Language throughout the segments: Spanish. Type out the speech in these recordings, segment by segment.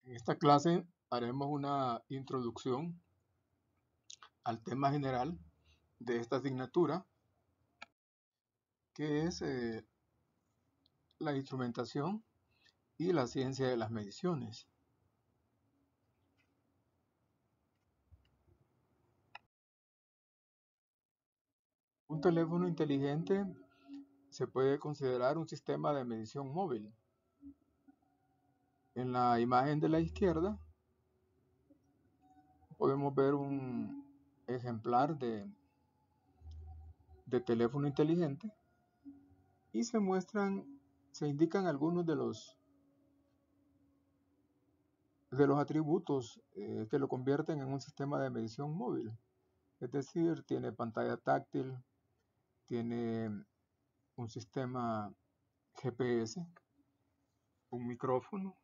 En esta clase haremos una introducción al tema general de esta asignatura, que es la instrumentación y la ciencia de las mediciones. Un teléfono inteligente se puede considerar un sistema de medición móvil. En la imagen de la izquierda podemos ver un ejemplar de teléfono inteligente y se indican algunos de los atributos que lo convierten en un sistema de medición móvil. Es decir, tiene pantalla táctil, tiene un sistema GPS, un micrófono.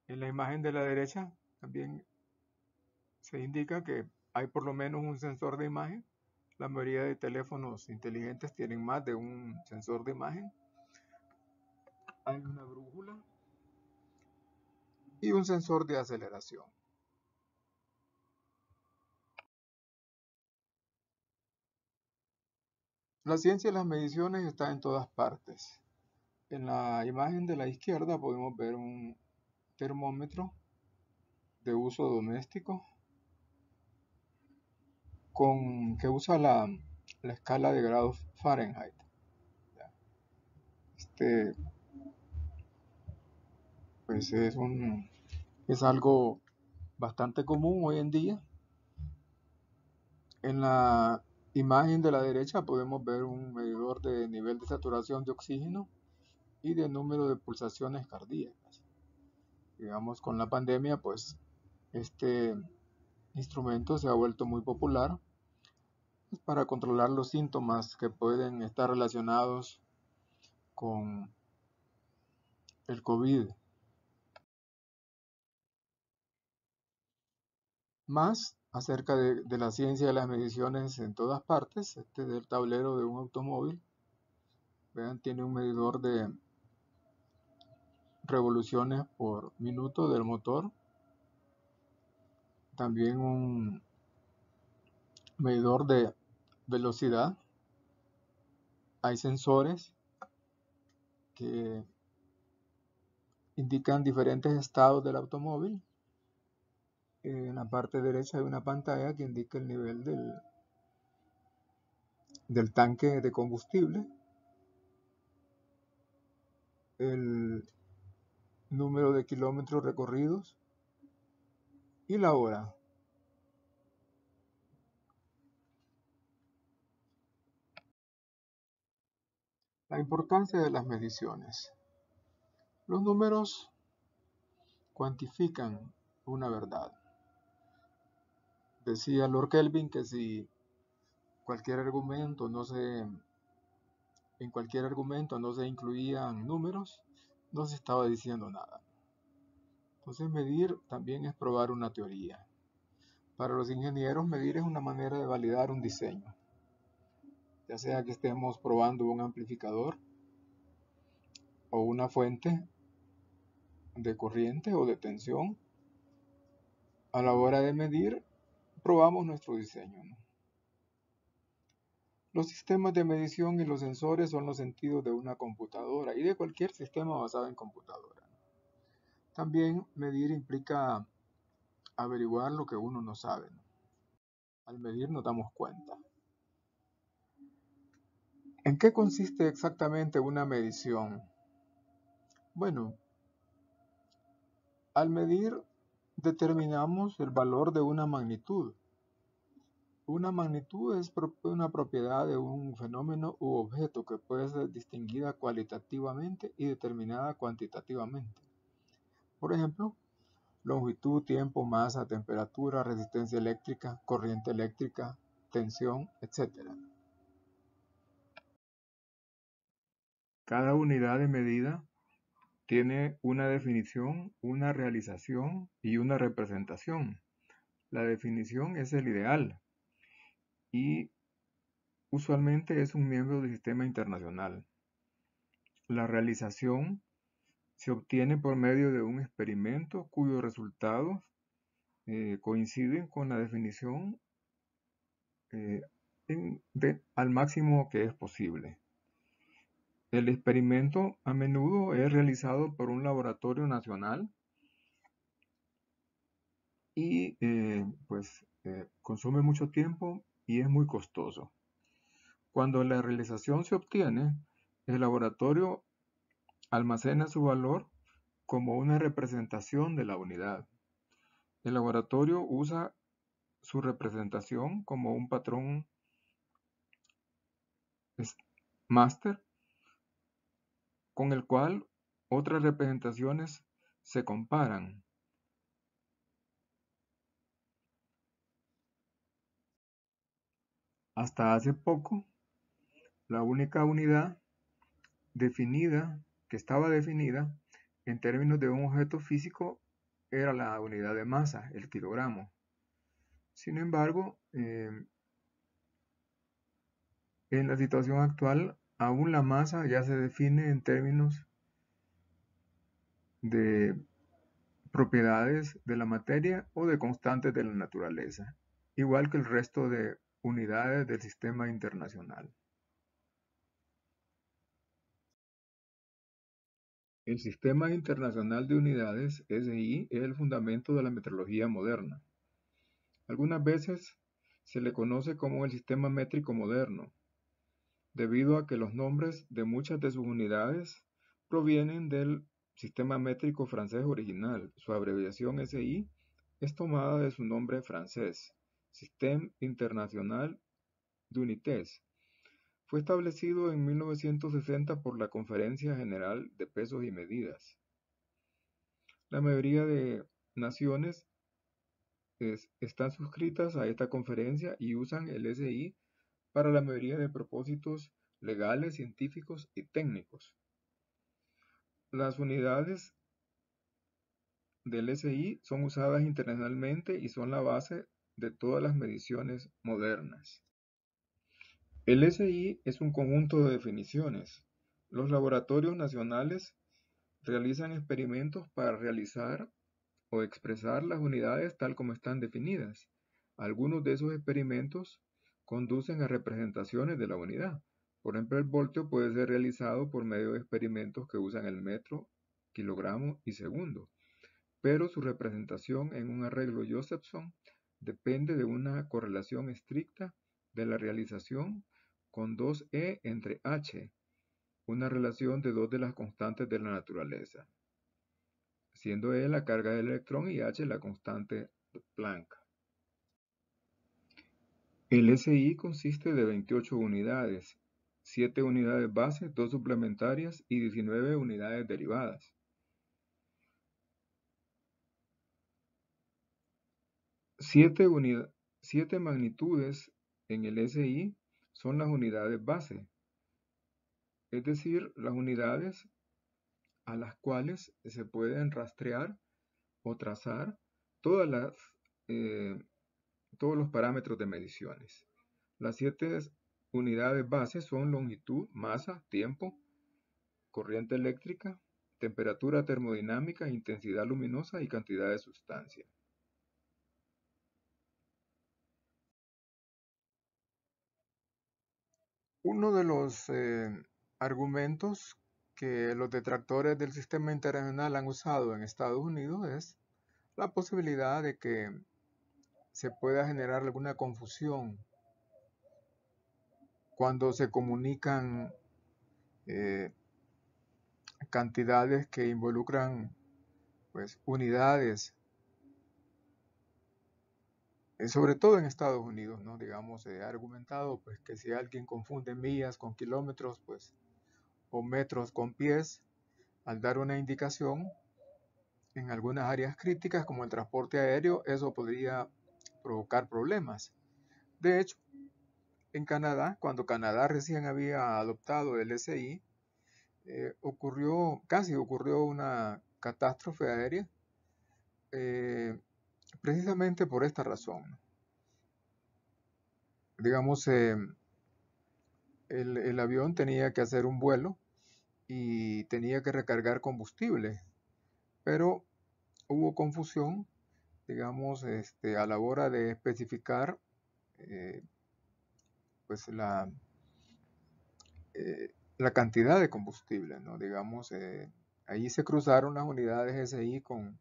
En la imagen de la derecha también se indica que hay por lo menos un sensor de imagen. La mayoría de teléfonos inteligentes tienen más de un sensor de imagen. Hay una brújula y un sensor de aceleración. La ciencia de las mediciones está en todas partes. En la imagen de la izquierda podemos ver un termómetro de uso doméstico que usa la escala de grados Fahrenheit. Este, pues es algo bastante común hoy en día. En la imagen de la derecha podemos ver un medidor de nivel de saturación de oxígeno y de número de pulsaciones cardíacas. Digamos, con la pandemia, pues este instrumento se ha vuelto muy popular para controlar los síntomas que pueden estar relacionados con el COVID. Más acerca de la ciencia de las mediciones en todas partes, este del tablero de un automóvil. Vean, tiene un medidor de revoluciones por minuto del motor. También un medidor de velocidad. Hay sensores que indican diferentes estados del automóvil. En la parte derecha hay una pantalla que indica el nivel del tanque de combustible, el número de kilómetros recorridos y la hora. La importancia de las mediciones. Los números cuantifican una verdad. Decía Lord Kelvin que si en cualquier argumento no se incluían números, no se estaba diciendo nada. Entonces medir también es probar una teoría. Para los ingenieros, medir es una manera de validar un diseño. Ya sea que estemos probando un amplificador o una fuente de corriente o de tensión, a la hora de medir, probamos nuestro diseño, ¿no? Los sistemas de medición y los sensores son los sentidos de una computadora y de cualquier sistema basado en computadora. También medir implica averiguar lo que uno no sabe, ¿no? Al medir nos damos cuenta. ¿En qué consiste exactamente una medición? Bueno, al medir determinamos el valor de una magnitud. Una magnitud es una propiedad de un fenómeno u objeto que puede ser distinguida cualitativamente y determinada cuantitativamente. Por ejemplo, longitud, tiempo, masa, temperatura, resistencia eléctrica, corriente eléctrica, tensión, etc. Cada unidad de medida tiene una definición, una realización y una representación. La definición es el ideal y usualmente es un miembro del sistema internacional. La realización se obtiene por medio de un experimento cuyos resultados coinciden con la definición al máximo que es posible. El experimento a menudo es realizado por un laboratorio nacional y consume mucho tiempo y es muy costoso. Cuando la realización se obtiene, el laboratorio almacena su valor como una representación de la unidad. El laboratorio usa su representación como un patrón máster con el cual otras representaciones se comparan. Hasta hace poco, la única unidad que estaba definida en términos de un objeto físico era la unidad de masa, el kilogramo. Sin embargo, en la situación actual, aún la masa ya se define en términos de propiedades de la materia o de constantes de la naturaleza, igual que el resto de unidades del sistema internacional. El Sistema Internacional de Unidades, SI, es el fundamento de la metrología moderna. Algunas veces se le conoce como el sistema métrico moderno, debido a que los nombres de muchas de sus unidades provienen del sistema métrico francés original. Su abreviación SI es tomada de su nombre francés, Système International d'Unités. Fue establecido en 1960 por la Conferencia General de Pesos y Medidas. La mayoría de naciones están suscritas a esta conferencia y usan el SI para la mayoría de propósitos legales, científicos y técnicos. Las unidades del SI son usadas internacionalmente y son la base de todas las mediciones modernas. El SI es un conjunto de definiciones. Los laboratorios nacionales realizan experimentos para realizar o expresar las unidades tal como están definidas. Algunos de esos experimentos conducen a representaciones de la unidad. Por ejemplo, el voltio puede ser realizado por medio de experimentos que usan el metro, kilogramo y segundo, pero su representación en un arreglo Josephson depende de una correlación estricta de la realización con 2E entre H, una relación de dos de las constantes de la naturaleza, siendo E la carga del electrón y H la constante de Planck. El SI consiste de 28 unidades, 7 unidades base, 2 suplementarias y 19 unidades derivadas. 7 magnitudes en el SI son las unidades base, es decir, las unidades a las cuales se pueden rastrear o trazar todos los parámetros de mediciones. Las 7 unidades base son longitud, masa, tiempo, corriente eléctrica, temperatura termodinámica, intensidad luminosa y cantidad de sustancia. Uno de los argumentos que los detractores del sistema internacional han usado en Estados Unidos es la posibilidad de que se pueda generar alguna confusión cuando se comunican cantidades que involucran unidades, sobre todo en Estados Unidos, ¿no? Digamos, he argumentado que si alguien confunde millas con kilómetros, o metros con pies, al dar una indicación en algunas áreas críticas como el transporte aéreo, eso podría provocar problemas. De hecho, en Canadá, cuando Canadá recién había adoptado el SI, casi ocurrió una catástrofe aérea, precisamente por esta razón. Digamos, el avión tenía que hacer un vuelo y tenía que recargar combustible, pero hubo confusión, digamos, a la hora de especificar eh, pues la cantidad de combustible, ¿no? Digamos, ahí se cruzaron las unidades SI con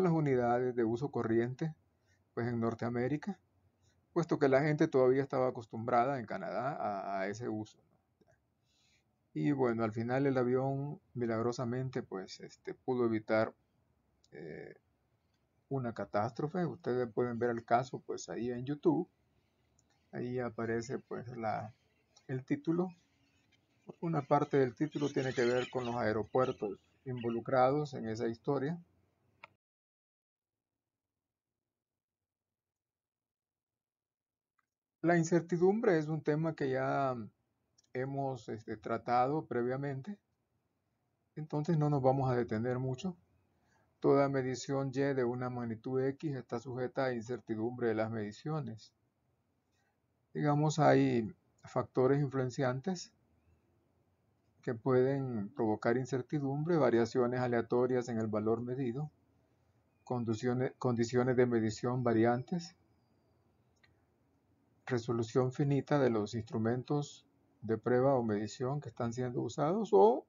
las unidades de uso corriente, pues en Norteamérica, puesto que la gente todavía estaba acostumbrada en Canadá a ese uso, ¿no? Y bueno, al final el avión milagrosamente pues pudo evitar eh, una catástrofe. Ustedes pueden ver el caso pues ahí en YouTube. Ahí aparece pues el título. Una parte del título tiene que ver con los aeropuertos involucrados en esa historia. La incertidumbre es un tema que ya hemos tratado previamente, entonces no nos vamos a detener mucho. Toda medición Y de una magnitud X está sujeta a incertidumbre de las mediciones. Digamos, hay factores influenciantes que pueden provocar incertidumbre, variaciones aleatorias en el valor medido, condiciones de medición variantes, resolución finita de los instrumentos de prueba o medición que están siendo usados o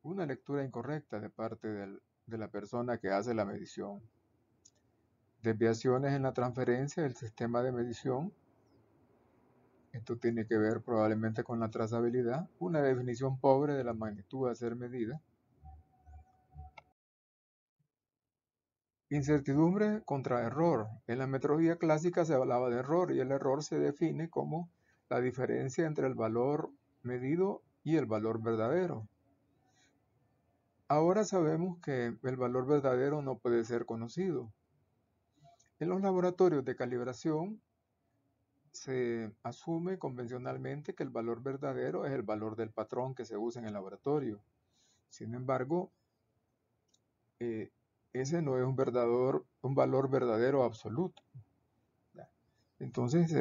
una lectura incorrecta de parte de la persona que hace la medición. Desviaciones en la transferencia del sistema de medición. Esto tiene que ver probablemente con la trazabilidad, una definición pobre de la magnitud a ser medida. Incertidumbre contra error. En la metodología clásica se hablaba de error y el error se define como la diferencia entre el valor medido y el valor verdadero. Ahora sabemos que el valor verdadero no puede ser conocido. En los laboratorios de calibración se asume convencionalmente que el valor verdadero es el valor del patrón que se usa en el laboratorio. Sin embargo, ese no es un valor verdadero absoluto. Entonces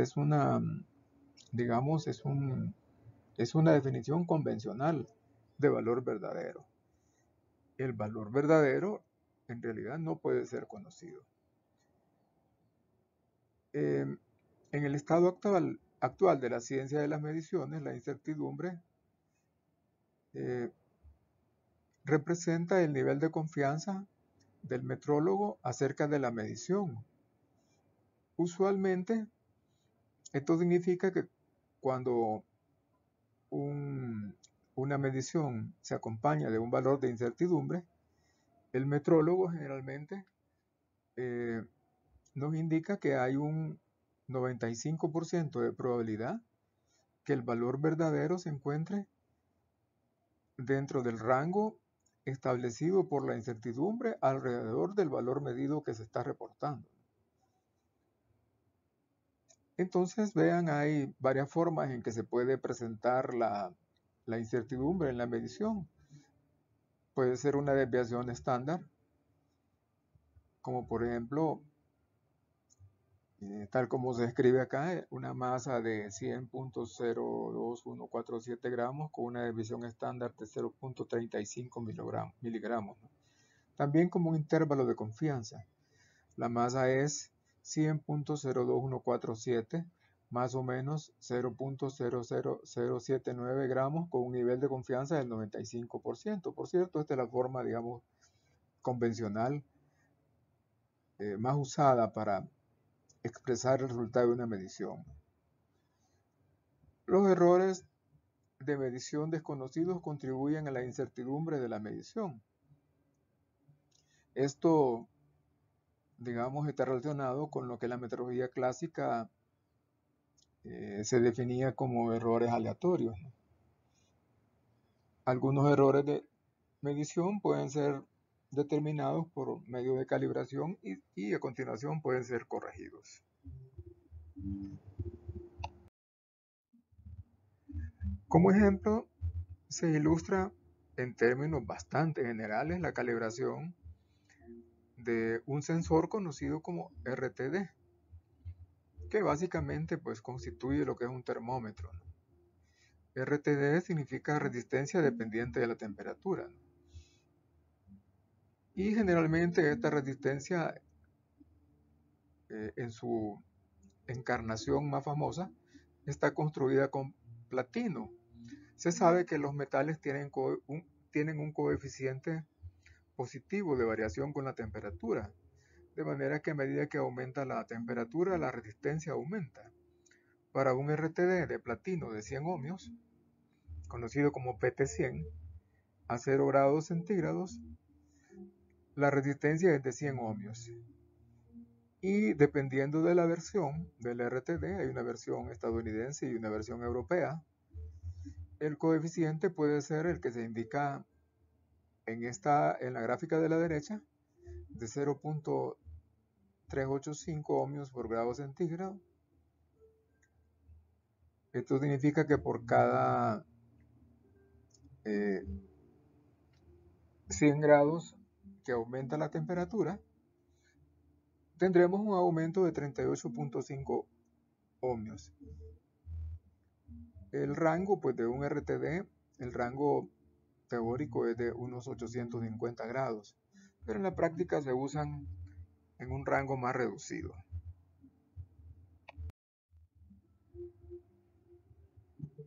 digamos, es una definición convencional de valor verdadero. El valor verdadero en realidad no puede ser conocido. En el estado actual de la ciencia de las mediciones, la incertidumbre representa el nivel de confianza del metrólogo acerca de la medición. Usualmente, esto significa que cuando una medición se acompaña de un valor de incertidumbre, el metrólogo generalmente eh, nos indica que hay un 95% de probabilidad que el valor verdadero se encuentre dentro del rango establecido por la incertidumbre alrededor del valor medido que se está reportando. Entonces, vean, hay varias formas en que se puede presentar la incertidumbre en la medición. Puede ser una desviación estándar, como por ejemplo, tal como se escribe acá, una masa de 100.02147 gramos con una desviación estándar de 0.35 miligramos, ¿no? También como un intervalo de confianza. La masa es 100.02147 más o menos 0.00079 gramos con un nivel de confianza del 95%. Por cierto, esta es la forma, digamos, convencional más usada para expresar el resultado de una medición. Los errores de medición desconocidos contribuyen a la incertidumbre de la medición. Esto, digamos, está relacionado con lo que la metodología clásica se definía como errores aleatorios. Algunos errores de medición pueden ser determinados por medio de calibración y a continuación pueden ser corregidos. Como ejemplo, se ilustra en términos bastante generales la calibración de un sensor conocido como RTD, que básicamente pues constituye lo que es un termómetro, ¿no? RTD significa resistencia dependiente de la temperatura, ¿no? Y generalmente esta resistencia en su encarnación más famosa está construida con platino. Se sabe que los metales tienen un coeficiente positivo de variación con la temperatura, de manera que a medida que aumenta la temperatura, la resistencia aumenta. Para un RTD de platino de 100 ohmios, conocido como PT100, a 0 grados centígrados, la resistencia es de 100 ohmios. Y dependiendo de la versión del RTD, hay una versión estadounidense y una versión europea, el coeficiente puede ser el que se indica en la gráfica de la derecha, de 0.385 ohmios por grado centígrado. Esto significa que por cada 100 grados que aumenta la temperatura, tendremos un aumento de 38.5 ohmios. El rango pues, de un RTD, el rango teórico es de unos 850 grados, pero en la práctica se usan en un rango más reducido.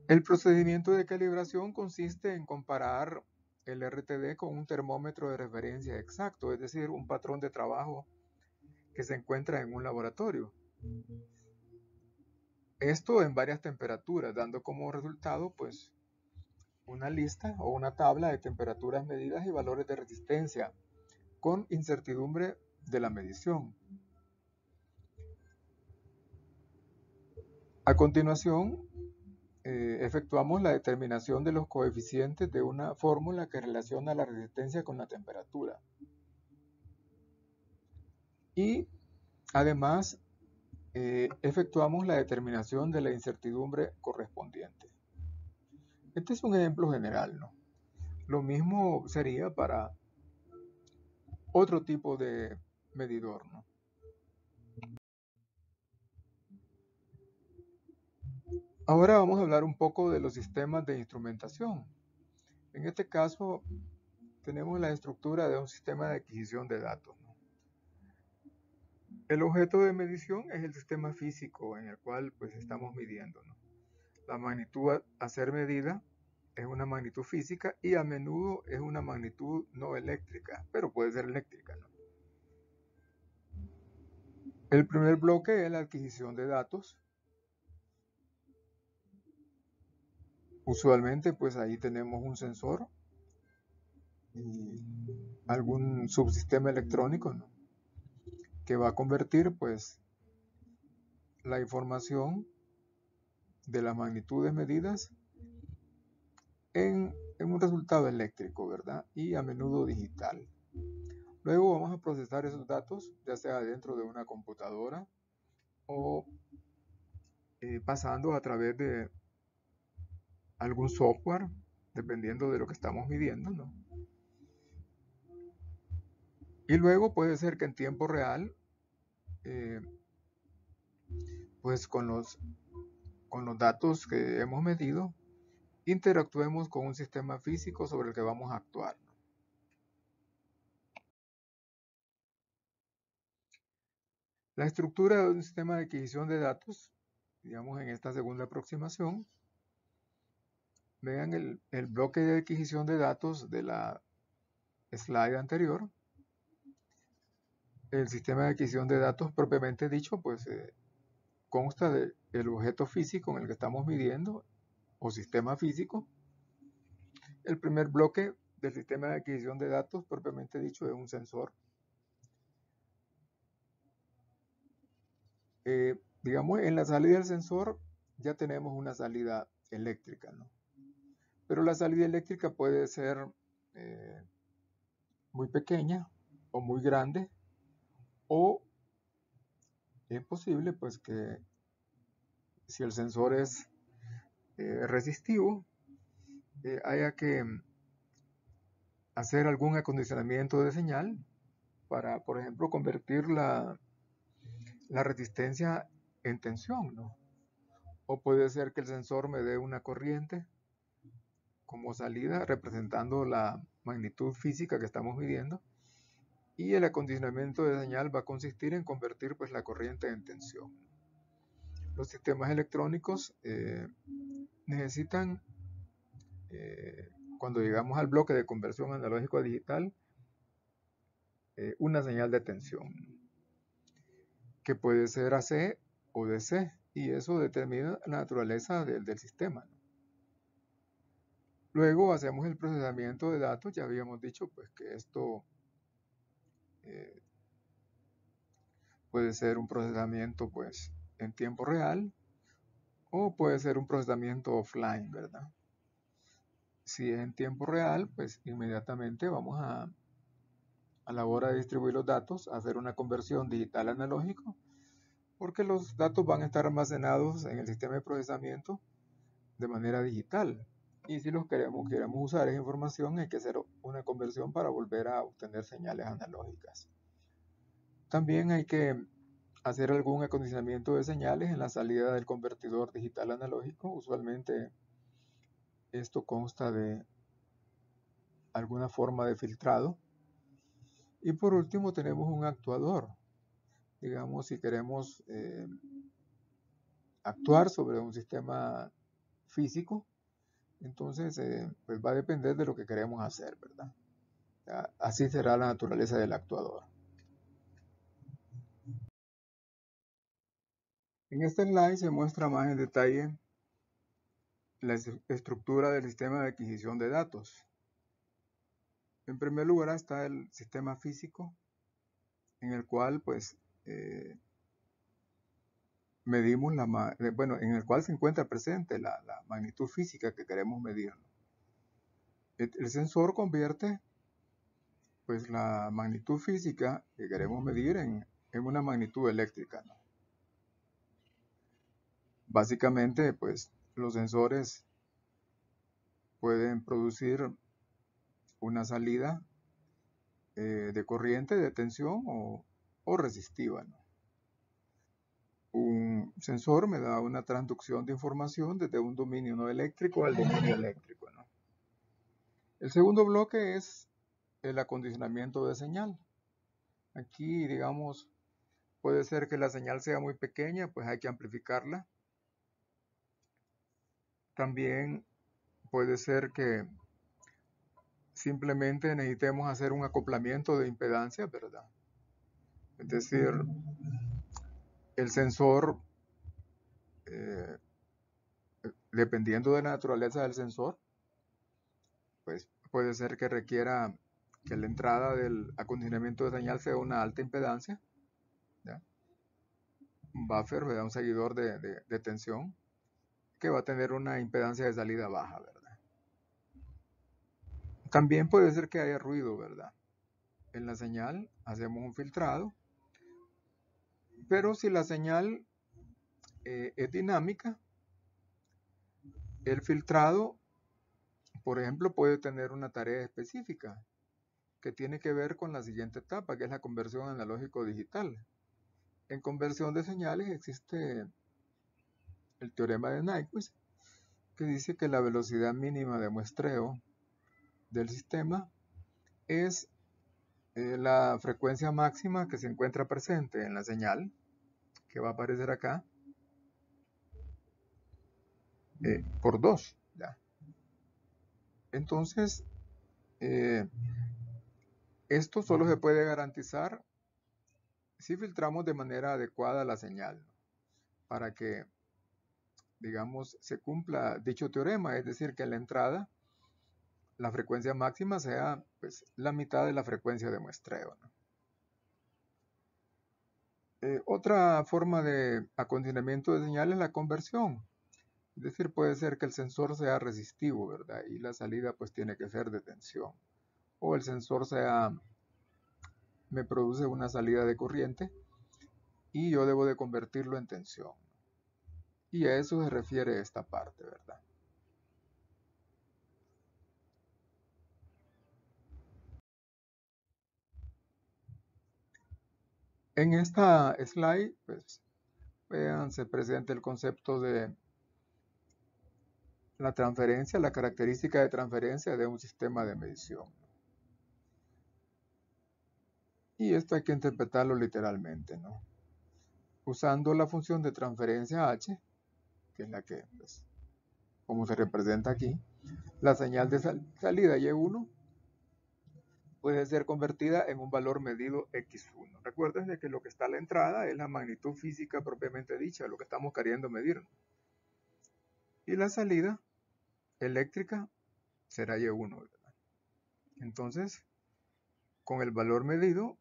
El procedimiento de calibración consiste en comparar el RTD con un termómetro de referencia exacto, es decir, un patrón de trabajo que se encuentra en un laboratorio. Esto en varias temperaturas, dando como resultado pues una lista o una tabla de temperaturas medidas y valores de resistencia con incertidumbre de la medición. A continuación, efectuamos la determinación de los coeficientes de una fórmula que relaciona la resistencia con la temperatura. Y además, efectuamos la determinación de la incertidumbre correspondiente. Este es un ejemplo general, ¿no? Lo mismo sería para otro tipo de medidor, ¿no? Ahora vamos a hablar un poco de los sistemas de instrumentación. En este caso, tenemos la estructura de un sistema de adquisición de datos, ¿no? El objeto de medición es el sistema físico en el cual pues estamos midiendo, ¿no? La magnitud a ser medida es una magnitud física y a menudo es una magnitud no eléctrica, pero puede ser eléctrica, ¿no? El primer bloque es la adquisición de datos. Usualmente pues ahí tenemos un sensor y algún subsistema electrónico, ¿no? Que va a convertir pues la información de las magnitudes medidas en un resultado eléctrico, ¿verdad? Y a menudo digital. Luego vamos a procesar esos datos, ya sea dentro de una computadora o pasando a través de algún software, dependiendo de lo que estamos midiendo, ¿no? Y luego puede ser que en tiempo real, pues con los datos que hemos medido, interactuemos con un sistema físico sobre el que vamos a actuar. La estructura de un sistema de adquisición de datos, digamos en esta segunda aproximación, vean el bloque de adquisición de datos de la slide anterior. El sistema de adquisición de datos propiamente dicho, pues consta del objeto físico en el que estamos midiendo o sistema físico. El primer bloque del sistema de adquisición de datos propiamente dicho es un sensor. Digamos, en la salida del sensor ya tenemos una salida eléctrica, ¿no? Pero la salida eléctrica puede ser muy pequeña o muy grande, o es posible pues que si el sensor es resistivo, haya que hacer algún acondicionamiento de señal para, por ejemplo, convertir la resistencia en tensión, ¿no? O puede ser que el sensor me dé una corriente como salida representando la magnitud física que estamos midiendo, y el acondicionamiento de señal va a consistir en convertir pues la corriente en tensión. Los sistemas electrónicos necesitan, cuando llegamos al bloque de conversión analógico a digital, una señal de tensión, que puede ser AC o DC, y eso determina la naturaleza del sistema, ¿no? Luego hacemos el procesamiento de datos. Ya habíamos dicho pues que esto puede ser un procesamiento pues en tiempo real, o puede ser un procesamiento offline, ¿verdad? Si es en tiempo real, pues inmediatamente vamos a la hora de distribuir los datos, a hacer una conversión digital analógico, porque los datos van a estar almacenados en el sistema de procesamiento de manera digital. Y si los queremos usar esa información, hay que hacer una conversión para volver a obtener señales analógicas. También hay que hacer algún acondicionamiento de señales en la salida del convertidor digital analógico. Usualmente esto consta de alguna forma de filtrado. Y por último tenemos un actuador. Digamos, si queremos actuar sobre un sistema físico, entonces pues va a depender de lo que queremos hacer, ¿verdad? Así será la naturaleza del actuador. En este slide se muestra más en detalle la estructura del sistema de adquisición de datos. En primer lugar está el sistema físico, en el cual pues medimos en el cual se encuentra presente la magnitud física que queremos medir. El sensor convierte pues la magnitud física que queremos medir en una magnitud eléctrica, ¿no? Básicamente pues los sensores pueden producir una salida de corriente, de tensión o resistiva, ¿no? Un sensor me da una transducción de información desde un dominio no eléctrico al dominio eléctrico, ¿no? El segundo bloque es el acondicionamiento de señal. Aquí, digamos, puede ser que la señal sea muy pequeña, pues hay que amplificarla. También puede ser que simplemente necesitemos hacer un acoplamiento de impedancia, ¿verdad? Es decir, el sensor, eh, dependiendo de la naturaleza del sensor, pues puede ser que requiera que la entrada del acondicionamiento de señal sea una alta impedancia, ¿ya? Un buffer, ¿verdad? Un seguidor de tensión, que va a tener una impedancia de salida baja, ¿verdad? También puede ser que haya ruido, ¿verdad? En la señal hacemos un filtrado, pero si la señal es dinámica, el filtrado, por ejemplo, puede tener una tarea específica que tiene que ver con la siguiente etapa, que es la conversión analógico-digital. En conversión de señales existe el teorema de Nyquist, que dice que la velocidad mínima de muestreo del sistema es la frecuencia máxima que se encuentra presente en la señal, que va a aparecer acá, por 2. ¿Ya? Entonces, esto solo se puede garantizar si filtramos de manera adecuada la señal, ¿no? Para que, digamos, se cumpla dicho teorema, es decir, que en la entrada la frecuencia máxima sea pues, la mitad de la frecuencia de muestreo, ¿no? Otra forma de acondicionamiento de señal es la conversión. Es decir, puede ser que el sensor sea resistivo, ¿verdad? Y la salida pues tiene que ser de tensión. O el sensor me produce una salida de corriente y yo debo de convertirlo en tensión. Y a eso se refiere esta parte, ¿verdad? En esta slide, pues, vean, se presenta el concepto de la transferencia, la característica de transferencia de un sistema de medición. Y esto hay que interpretarlo literalmente, ¿no? Usando la función de transferencia h, que es la que, pues, como se representa aquí, la señal de salida y1 puede ser convertida en un valor medido x1. Recuerden de que lo que está a la entrada es la magnitud física propiamente dicha, lo que estamos queriendo medir. Y la salida eléctrica será y1, ¿verdad? Entonces, con el valor medido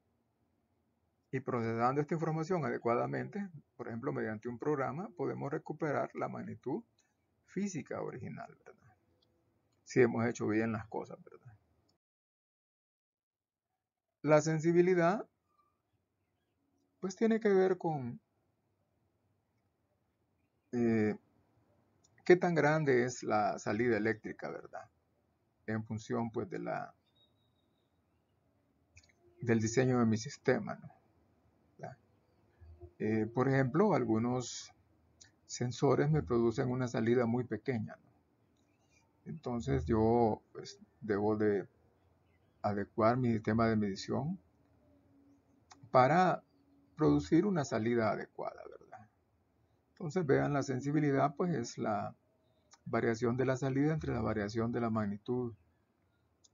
y procesando esta información adecuadamente, por ejemplo, mediante un programa, podemos recuperar la magnitud física original, ¿verdad? Si hemos hecho bien las cosas, ¿verdad? La sensibilidad, pues tiene que ver con qué tan grande es la salida eléctrica, ¿verdad? En función, pues, del diseño de mi sistema, ¿no? Por ejemplo, algunos sensores me producen una salida muy pequeña, ¿no? Entonces yo, pues, debo de adecuar mi sistema de medición para producir una salida adecuada, ¿verdad? Entonces vean, la sensibilidad pues es la variación de la salida entre la variación de la magnitud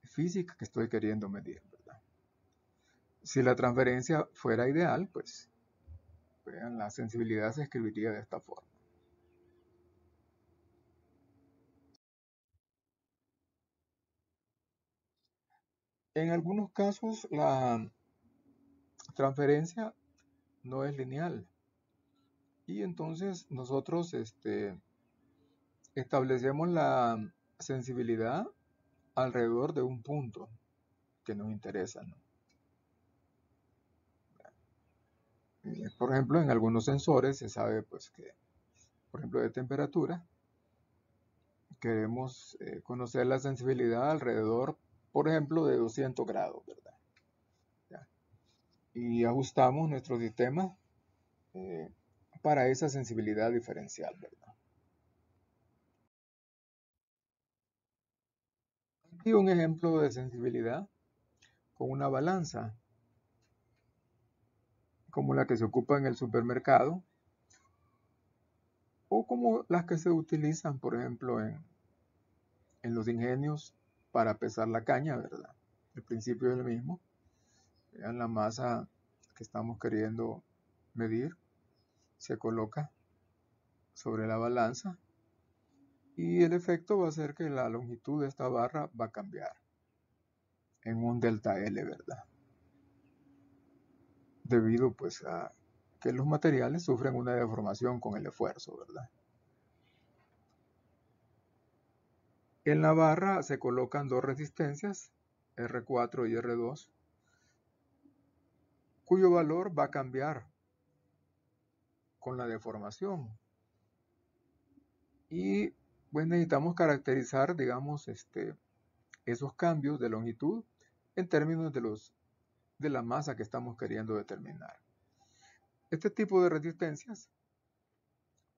física que estoy queriendo medir, ¿verdad? Si la transferencia fuera ideal, pues vean, la sensibilidad se escribiría de esta forma. En algunos casos la transferencia no es lineal y entonces nosotros establecemos la sensibilidad alrededor de un punto que nos interesa, ¿no? Por ejemplo, en algunos sensores se sabe pues que, por ejemplo, de temperatura, queremos conocer la sensibilidad alrededor, por ejemplo, de 200 grados, ¿verdad? ¿Ya? Y ajustamos nuestro sistema eh, para esa sensibilidad diferencial, ¿verdad? Y un ejemplo de sensibilidad con una balanza, como la que se ocupa en el supermercado, o como las que se utilizan, por ejemplo, en los ingenios para pesar la caña, ¿verdad? El principio es el mismo. Vean, la masa que estamos queriendo medir se coloca sobre la balanza y el efecto va a ser que la longitud de esta barra va a cambiar en un delta L, ¿verdad? Debido pues a que los materiales sufren una deformación con el esfuerzo, ¿verdad? En la barra se colocan dos resistencias, R4 y R2, cuyo valor va a cambiar con la deformación. Y pues necesitamos caracterizar, digamos, esos cambios de longitud en términos de la masa que estamos queriendo determinar. Este tipo de resistencias,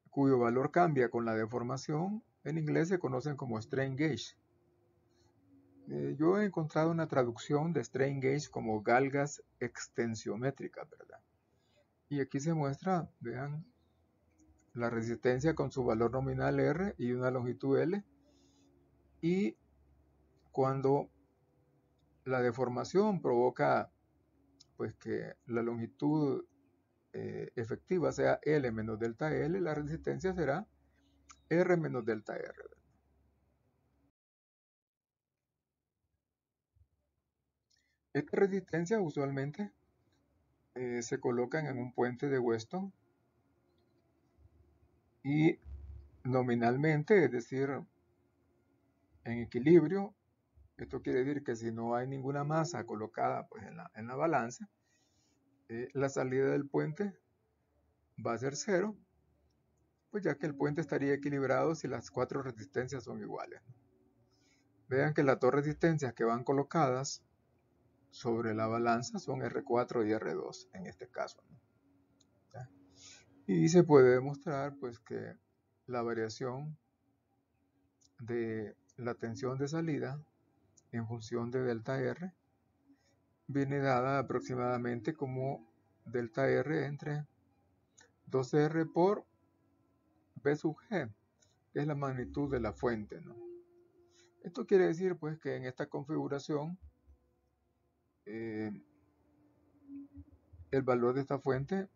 cuyo valor cambia con la deformación, en inglés se conocen como strain gauge. Yo he encontrado una traducción de strain gauge como galgas extensiométricas, ¿verdad? Y aquí se muestra, vean, la resistencia con su valor nominal R y una longitud L. Y cuando la deformación provoca pues que la longitud efectiva sea L menos delta L, la resistencia será R menos delta R. Estas resistencias usualmente se colocan en un puente de Weston y nominalmente, es decir, en equilibrio. Esto quiere decir que si no hay ninguna masa colocada pues, en la balanza, la salida del puente va a ser cero, pues ya que el puente estaría equilibrado si las cuatro resistencias son iguales. Vean que las dos resistencias que van colocadas sobre la balanza son R4 y R2 en este caso, ¿no? Y se puede demostrar pues que la variación de la tensión de salida en función de delta R viene dada aproximadamente como delta R entre 2R por B sub G, que es la magnitud de la fuente, ¿no? Esto quiere decir pues que en esta configuración el valor de esta fuente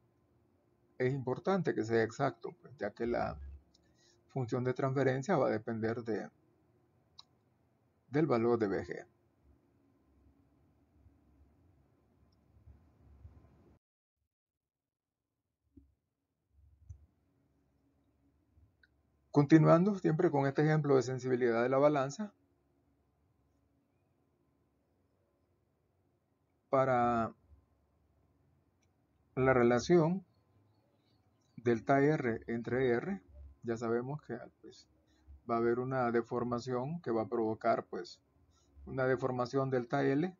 es importante que sea exacto, pues, ya que la función de transferencia va a depender del valor de BG. Continuando siempre con este ejemplo de sensibilidad de la balanza, para la relación delta R entre R, ya sabemos que pues, va a haber una deformación que va a provocar pues una deformación delta L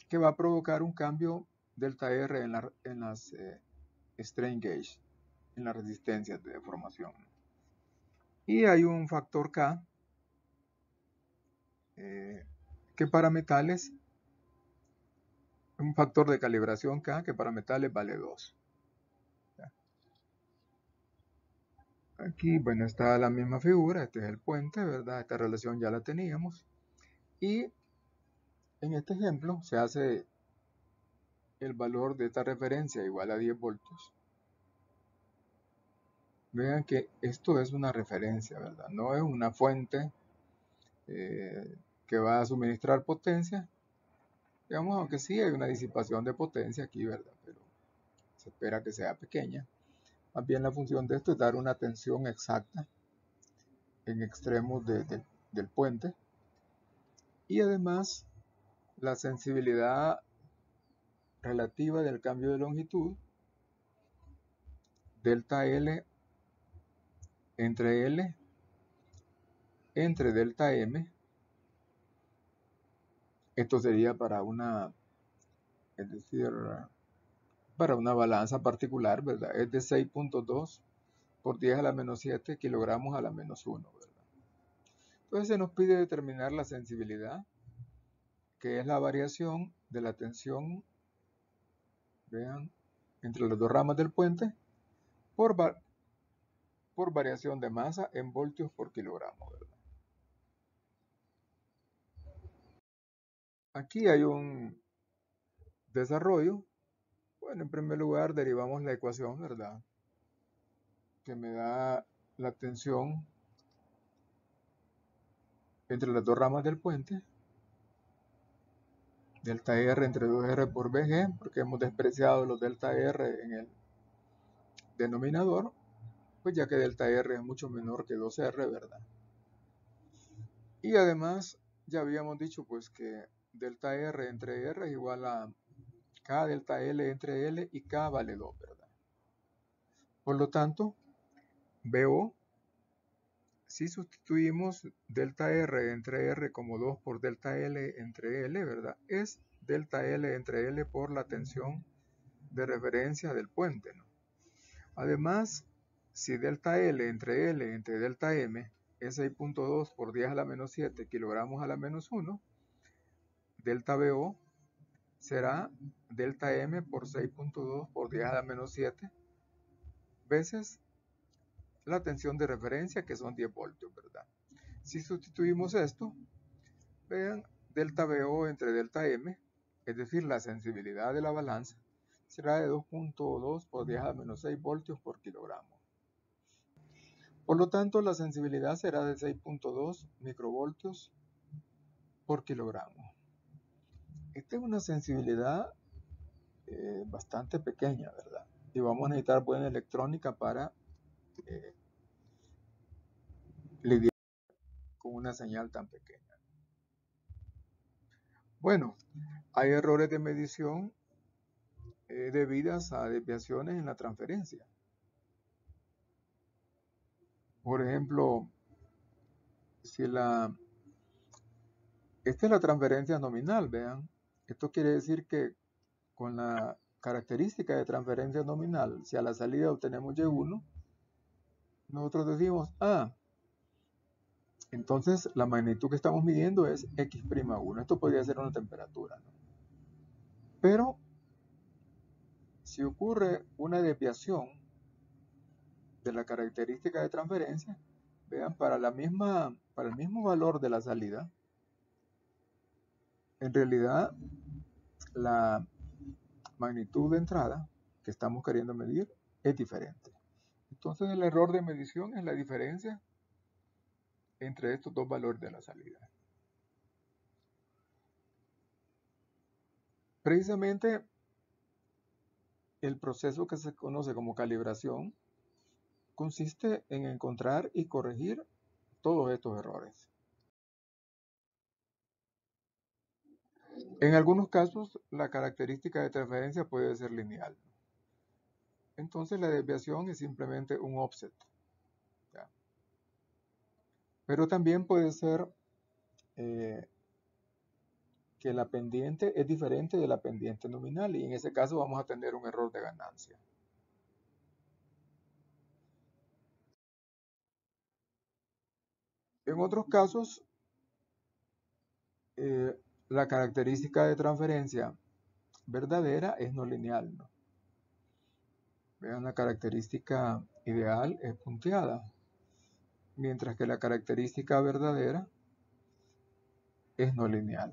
que va a provocar un cambio delta R en las strain gauge, en las resistencias de deformación. Y hay un factor K que para metales, un factor de calibración K que para metales vale 2. Aquí, bueno, está la misma figura, este es el puente, ¿verdad? Esta relación ya la teníamos. Y en este ejemplo se hace el valor de esta referencia igual a 10 voltios. Vean que esto es una referencia, ¿verdad? No es una fuente que va a suministrar potencia. Digamos, aunque sí hay una disipación de potencia aquí, ¿verdad? Pero se espera que sea pequeña. Más bien la función de esto es dar una tensión exacta en extremos del puente. Y además la sensibilidad relativa del cambio de longitud, delta L entre delta M. Esto sería para una, es decir, para una balanza particular, ¿verdad? Es de 6.2 por 10 a la menos 7 kilogramos a la menos 1, ¿verdad? Entonces se nos pide determinar la sensibilidad, que es la variación de la tensión, vean, entre las dos ramas del puente, por variación de masa en voltios por kilogramo, ¿verdad? Aquí hay un desarrollo. Bueno, en primer lugar derivamos la ecuación, ¿verdad? Que me da la tensión entre las dos ramas del puente, delta R entre 2R por BG, porque hemos despreciado los delta R en el denominador, pues ya que delta R es mucho menor que 2R, ¿verdad? Y además ya habíamos dicho pues que delta R entre R es igual a K delta L entre L y K vale 2, ¿verdad? Por lo tanto, BO, si sustituimos delta R entre R como 2 por delta L entre L, ¿verdad? Es delta L entre L por la tensión de referencia del puente, ¿no? Además, si delta L entre delta M es 6.2 por 10 a la menos 7 kilogramos a la menos 1, delta BO será delta M por 6.2 por 10 a la menos 7 veces la tensión de referencia, que son 10 voltios, ¿verdad? Si sustituimos esto, vean, delta BO entre delta M, es decir, la sensibilidad de la balanza, será de 2.2 por 10 a la menos 6 voltios por kilogramo. Por lo tanto, la sensibilidad será de 6.2 microvoltios por kilogramo. Esta es una sensibilidad bastante pequeña, ¿verdad? Y vamos a necesitar buena electrónica para lidiar con una señal tan pequeña. Bueno, hay errores de medición debidas a desviaciones en la transferencia. Por ejemplo, si esta es la transferencia nominal, vean. Esto quiere decir que con la característica de transferencia nominal, si a la salida obtenemos Y1, nosotros decimos, Entonces, la magnitud que estamos midiendo es x'1. Esto podría ser una temperatura, ¿no? Pero, si ocurre una desviación de la característica de transferencia, vean, para el mismo valor de la salida, en realidad la magnitud de entrada que estamos queriendo medir es diferente. Entonces el error de medición es la diferencia entre estos dos valores de la salida. Precisamente el proceso que se conoce como calibración consiste en encontrar y corregir todos estos errores. En algunos casos, la característica de transferencia puede ser lineal. Entonces la desviación es simplemente un offset, ¿ya? Pero también puede ser que la pendiente es diferente de la pendiente nominal y en ese caso vamos a tener un error de ganancia. En otros casos, la característica de transferencia verdadera es no lineal, ¿no? Vean, la característica ideal es punteada, mientras que la característica verdadera es no lineal.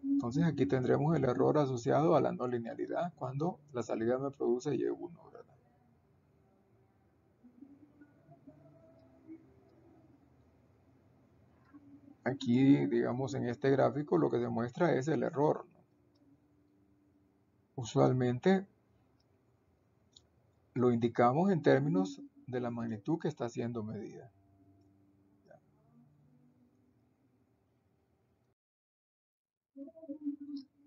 Entonces aquí tendremos el error asociado a la no linealidad cuando la salida me produce Y1, ¿verdad? Aquí, digamos, en este gráfico lo que se muestra es el error, ¿no? Usualmente lo indicamos en términos de la magnitud que está siendo medida.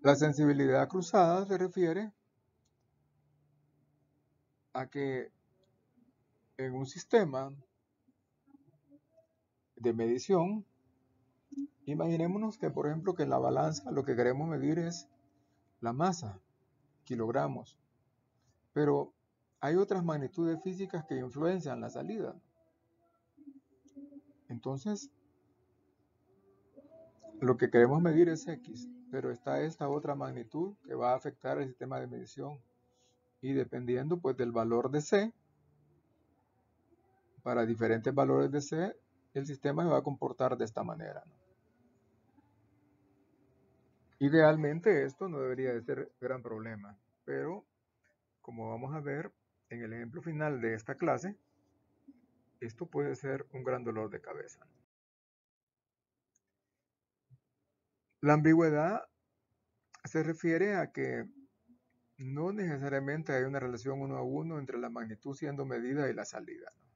La sensibilidad cruzada se refiere a que en un sistema de medición, imaginémonos que, por ejemplo, que en la balanza lo que queremos medir es la masa, kilogramos, pero hay otras magnitudes físicas que influencian la salida. Entonces, lo que queremos medir es X, pero está esta otra magnitud que va a afectar el sistema de medición. Y dependiendo pues del valor de C, para diferentes valores de C, el sistema se va a comportar de esta manera, ¿no? Idealmente esto no debería de ser gran problema, pero como vamos a ver en el ejemplo final de esta clase, esto puede ser un gran dolor de cabeza. La ambigüedad se refiere a que no necesariamente hay una relación 1 a 1 entre la magnitud siendo medida y la salida, ¿no?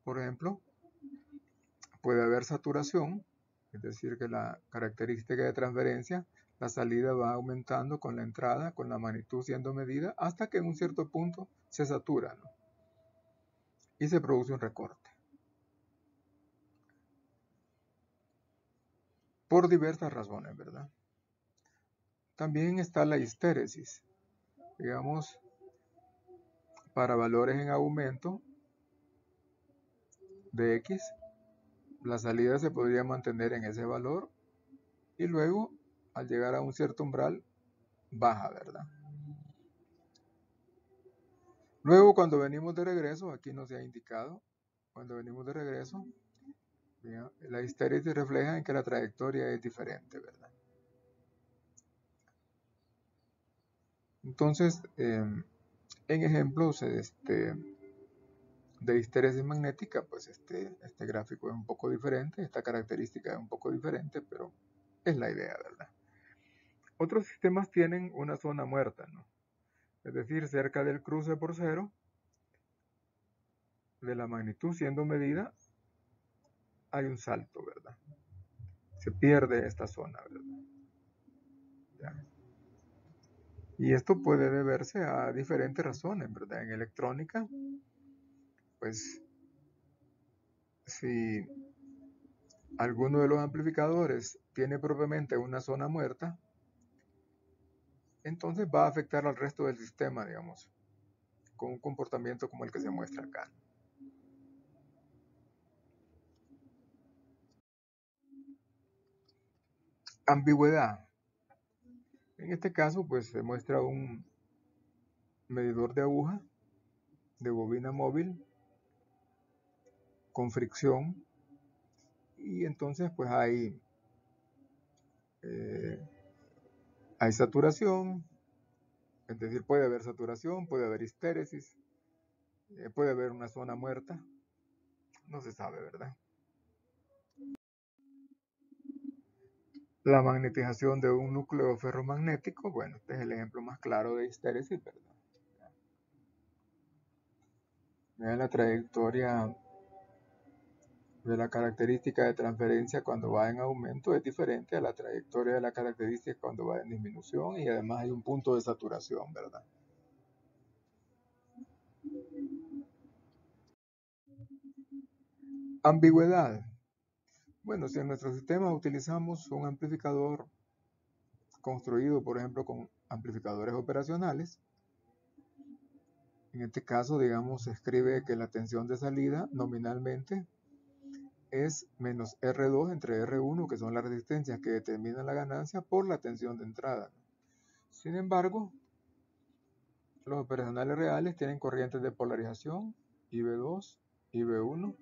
Por ejemplo, puede haber saturación, es decir, que la característica de transferencia, la salida va aumentando con la entrada, con la magnitud siendo medida, hasta que en un cierto punto se satura, ¿no? Y se produce un recorte. Por diversas razones, ¿verdad? También está la histéresis. Digamos, para valores en aumento de X, la salida se podría mantener en ese valor y luego, al llegar a un cierto umbral, baja, ¿verdad? Luego, cuando venimos de regreso, aquí no se ha indicado, cuando venimos de regreso, la histéresis refleja en que la trayectoria es diferente, ¿verdad? Entonces, en ejemplos de histéresis magnética, pues este gráfico es un poco diferente, esta característica es un poco diferente, pero es la idea, ¿verdad? Otros sistemas tienen una zona muerta, ¿no? Es decir, cerca del cruce por cero, de la magnitud siendo medida, hay un salto, ¿verdad? Se pierde esta zona, ¿verdad? ¿Ya? Y esto puede deberse a diferentes razones, ¿verdad? En electrónica, pues si alguno de los amplificadores tiene propiamente una zona muerta, entonces va a afectar al resto del sistema, digamos, con un comportamiento como el que se muestra acá. Ambigüedad. En este caso, pues se muestra un medidor de aguja de bobina móvil con fricción y entonces pues hay saturación, es decir, puede haber saturación, puede haber histéresis, puede haber una zona muerta, no se sabe, ¿verdad? La magnetización de un núcleo ferromagnético, bueno, este es el ejemplo más claro de histéresis, ¿verdad? Vean la trayectoria de la característica de transferencia cuando va en aumento es diferente a la trayectoria de la característica cuando va en disminución y además hay un punto de saturación, ¿verdad? Ambigüedad. Bueno, si en nuestro sistema utilizamos un amplificador construido, por ejemplo, con amplificadores operacionales, en este caso, digamos, se escribe que la tensión de salida nominalmente es menos R2 entre R1, que son las resistencias que determinan la ganancia, por la tensión de entrada. Sin embargo, los operacionales reales tienen corrientes de polarización, IB2, IB1,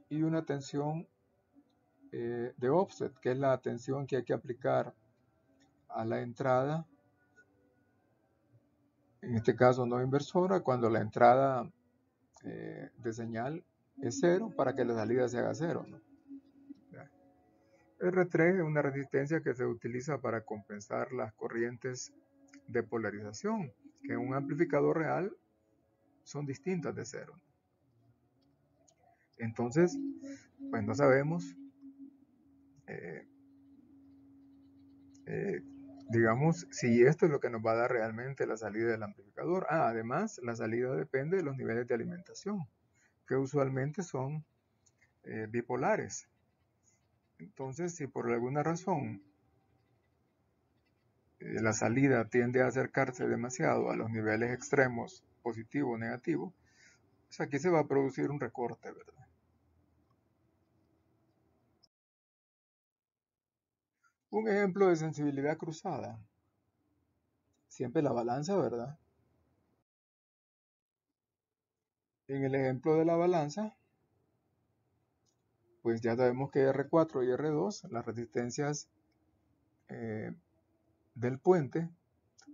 y una tensión de offset, que es la tensión que hay que aplicar a la entrada, en este caso no inversora, cuando la entrada de señal es cero para que la salida se haga cero, ¿no? R3 es una resistencia que se utiliza para compensar las corrientes de polarización, que en un amplificador real son distintas de cero. Entonces, pues no sabemos, eh, eh, digamos, si esto es lo que nos va a dar realmente la salida del amplificador. Además, la salida depende de los niveles de alimentación, que usualmente son bipolares. Entonces, si por alguna razón la salida tiende a acercarse demasiado a los niveles extremos, positivo o negativo, pues aquí se va a producir un recorte, ¿verdad? Un ejemplo de sensibilidad cruzada. Siempre la balanza, ¿verdad? En el ejemplo de la balanza, pues ya sabemos que R4 y R2, las resistencias eh, del puente,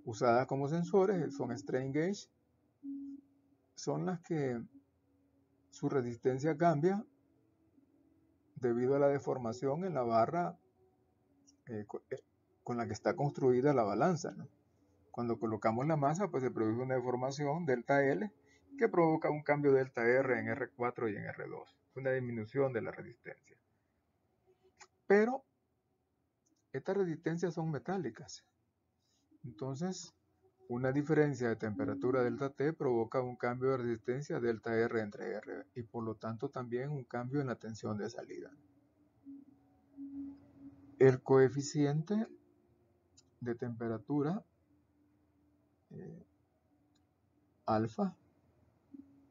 usadas como sensores, son strain gauge, son las que su resistencia cambia debido a la deformación en la barra eh, con la que está construida la balanza, ¿no? Cuando colocamos la masa, pues se produce una deformación delta L que provoca un cambio delta R en R4 y en R2, una disminución de la resistencia. Pero estas resistencias son metálicas, entonces una diferencia de temperatura delta T provoca un cambio de resistencia delta R entre R y por lo tanto también un cambio en la tensión de salida. El coeficiente de temperatura alfa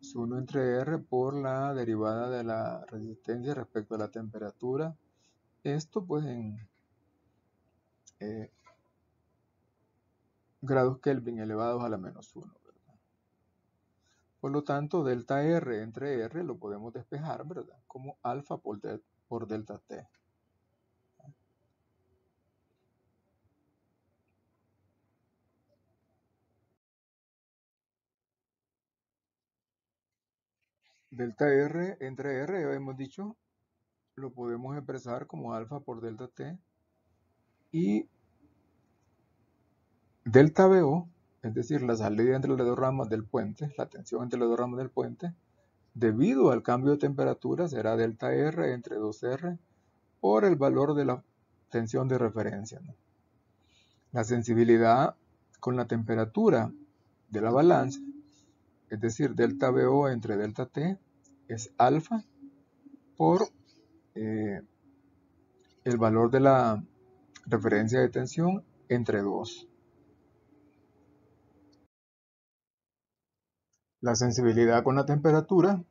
es 1 entre R por la derivada de la resistencia respecto a la temperatura. Esto pues en eh, grados Kelvin elevados a la menos 1, ¿verdad? Por lo tanto, delta R entre R lo podemos despejar, ¿verdad? Como alfa por delta T. Delta R entre R, ya hemos dicho, lo podemos expresar como alfa por delta T. Y delta BO, es decir, la salida entre las dos ramas del puente, la tensión entre las dos ramas del puente, debido al cambio de temperatura será delta R entre 2R por el valor de la tensión de referencia, ¿no? La sensibilidad con la temperatura de la balanza, es decir, delta BO entre delta T, es alfa por eh, el valor de la referencia de tensión entre 2. La sensibilidad con la temperatura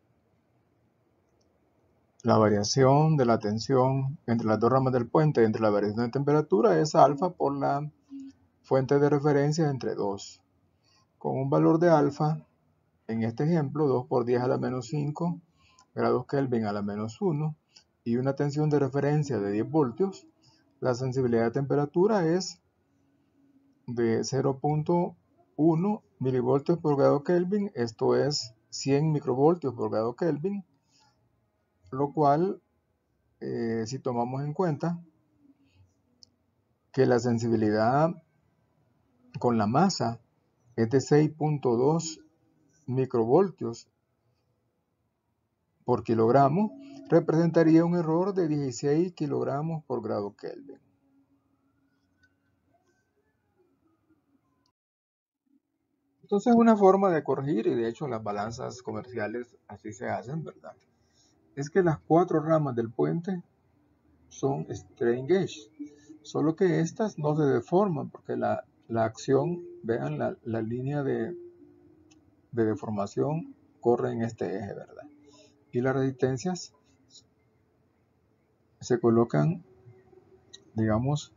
la variación de la tensión entre las dos ramas del puente entre la variación de temperatura es alfa por la fuente de referencia entre 2. Con un valor de alfa, en este ejemplo, 2 por 10 a la menos 5 grados Kelvin a la menos 1 y una tensión de referencia de 10 voltios, la sensibilidad de temperatura es de 0.1 milivoltios por grado Kelvin, esto es 100 microvoltios por grado Kelvin, lo cual, si tomamos en cuenta que la sensibilidad con la masa es de 6.2 microvoltios por kilogramo, representaría un error de 16 kilogramos por grado Kelvin. Entonces, una forma de corregir, y de hecho las balanzas comerciales así se hacen, ¿verdad? Es que las 4 ramas del puente son strain gauge, solo que estas no se deforman porque la acción, vean la línea de deformación corre en este eje, ¿verdad? Y las resistencias se colocan, digamos,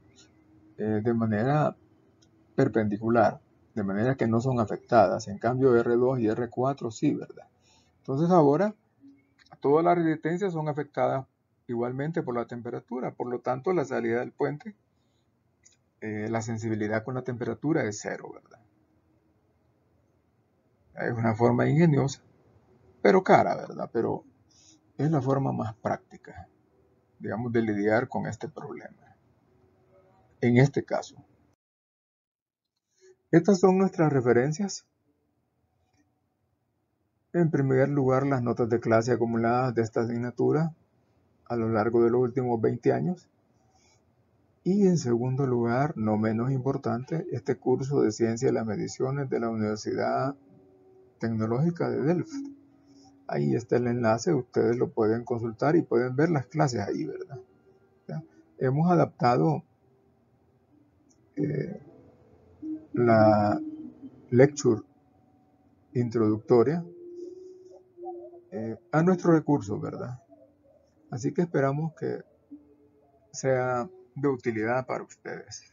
de manera perpendicular, de manera que no son afectadas. En cambio, R2 y R4 sí, ¿verdad? Entonces ahora todas las resistencias son afectadas igualmente por la temperatura, por lo tanto la salida del puente, la sensibilidad con la temperatura es cero, ¿verdad? Es una forma ingeniosa, pero cara, ¿verdad? Pero es la forma más práctica, digamos, de lidiar con este problema. En este caso, estas son nuestras referencias. En primer lugar, las notas de clase acumuladas de esta asignatura a lo largo de los últimos 20 años. Y en segundo lugar, no menos importante, este curso de Ciencia de las Mediciones de la Universidad Tecnológica de Delft. Ahí está el enlace, ustedes lo pueden consultar y pueden ver las clases ahí, ¿verdad? ¿Ya? Hemos adaptado la lecture introductoria a nuestros recursos, ¿verdad? Así que esperamos que sea de utilidad para ustedes.